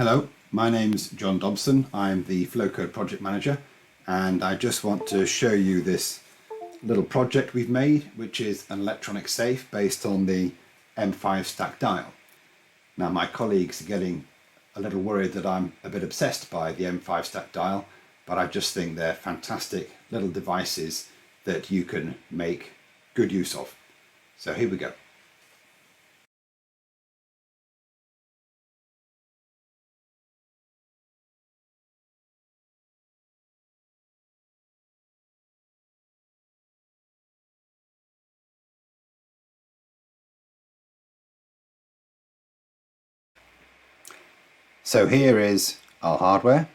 Hello, my name's John Dobson. I'm the Flowcode project manager, and I just want to show you this little project we've made, which is an electronic safe based on the M5stack dial. Now my colleagues are getting a little worried that I'm a bit obsessed by the M5stack dial, but I just think they're fantastic little devices that you can make good use of. So here we go. So here is our hardware.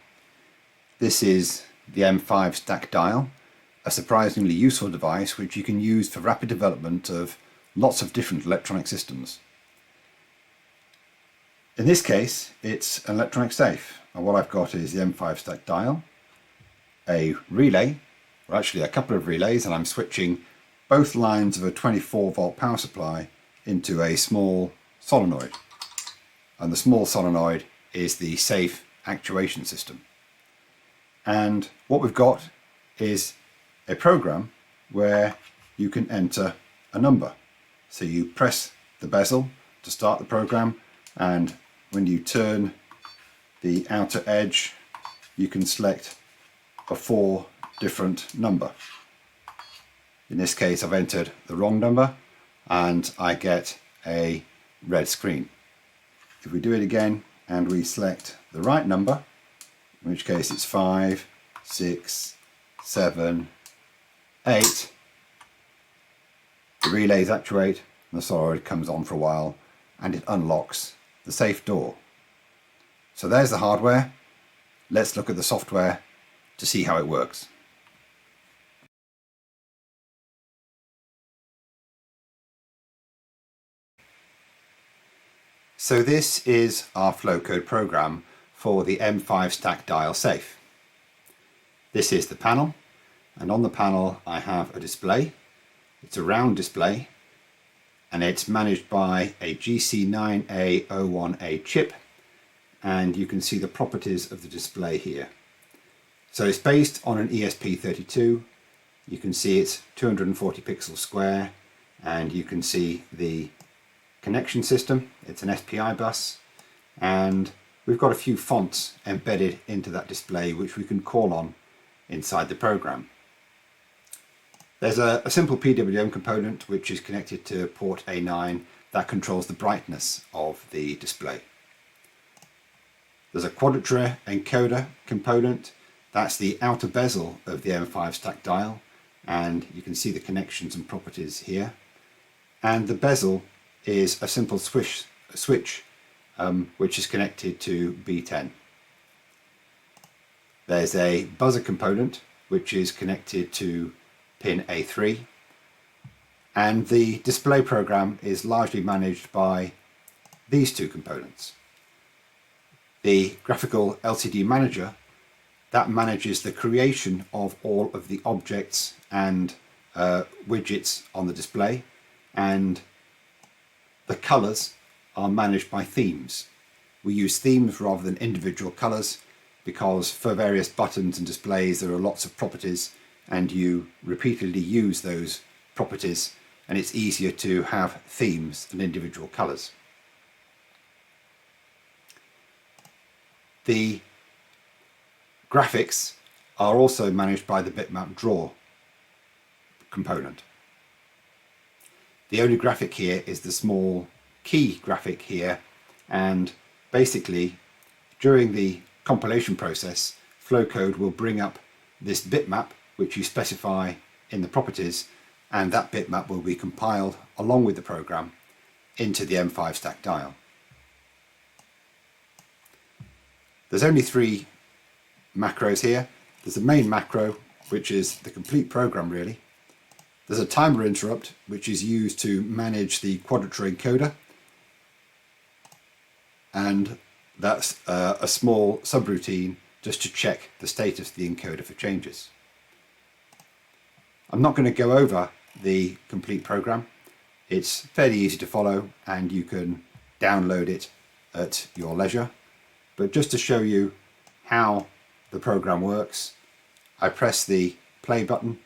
This is the M5stack dial, a surprisingly useful device which you can use for rapid development of lots of different electronic systems. In this case, it's an electronic safe, and what I've got is the M5stack dial, a relay, or actually a couple of relays, and I'm switching both lines of a 24-volt power supply into a small solenoid. And the small solenoid is the safe actuation system. And what we've got is a program where you can enter a number. So you press the bezel to start the program, and when you turn the outer edge, you can select a 4 different number. In this case, I've entered the wrong number and I get a red screen. If we do it again and we select the right number, in which case it's 5, 6, 7, 8, the relays actuate and the solenoid comes on for a while and it unlocks the safe door. So there's the hardware. Let's look at the software to see how it works. So this is our Flowcode program for the M5stack dial safe. This is the panel, and on the panel I have a display. It's a round display and it's managed by a GC9A01A chip, and you can see the properties of the display here. So it's based on an ESP32. You can see it's 240 pixels square, and you can see the connection system. It's an SPI bus, and we've got a few fonts embedded into that display which we can call on inside the program. There's a simple PWM component which is connected to port A9 that controls the brightness of the display. There's a quadrature encoder component. That's the outer bezel of the M5stack dial, and you can see the connections and properties here. And the bezel is a simple switch which is connected to B10. There's a buzzer component which is connected to pin A3, and the display program is largely managed by these two components. The graphical LCD manager, that manages the creation of all of the objects and widgets on the display, and the colours are managed by themes. We use themes rather than individual colours because for various buttons and displays there are lots of properties, and you repeatedly use those properties, and it's easier to have themes than individual colours. The graphics are also managed by the bitmap draw component. The only graphic here is the small key graphic here, and basically during the compilation process Flowcode will bring up this bitmap which you specify in the properties, and that bitmap will be compiled along with the program into the M5stack dial. There's only 3 macros here. There's the main macro, which is the complete program really. There's a timer interrupt which is used to manage the quadrature encoder, and that's a small subroutine just to check the status of the encoder for changes. I'm not going to go over the complete program. It's fairly easy to follow and you can download it at your leisure. But just to show you how the program works, I press the play button,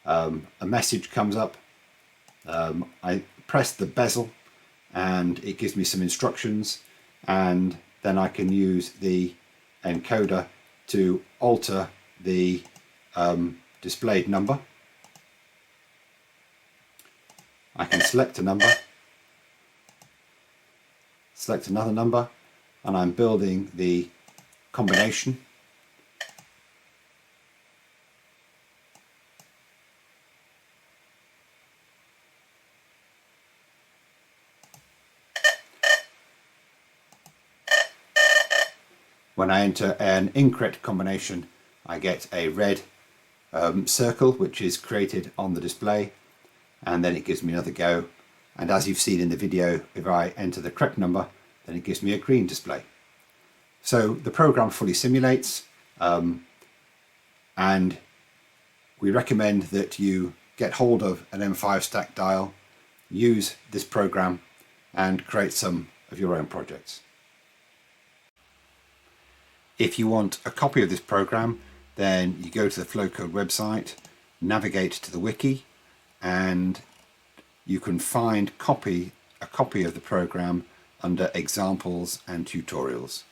a message comes up, I press the bezel and it gives me some instructions, and then I can use the encoder to alter the displayed number. I can select a number, select another number, and I'm building the combination. When I enter an incorrect combination, I get a red circle which is created on the display, and then it gives me another go. And as you've seen in the video, if I enter the correct number, then it gives me a green display. So the program fully simulates, and we recommend that you get hold of an M5stack dial, use this program, and create some of your own projects. If you want a copy of this program, then you go to the Flowcode website, navigate to the wiki, and you can find a copy of the program under examples and tutorials.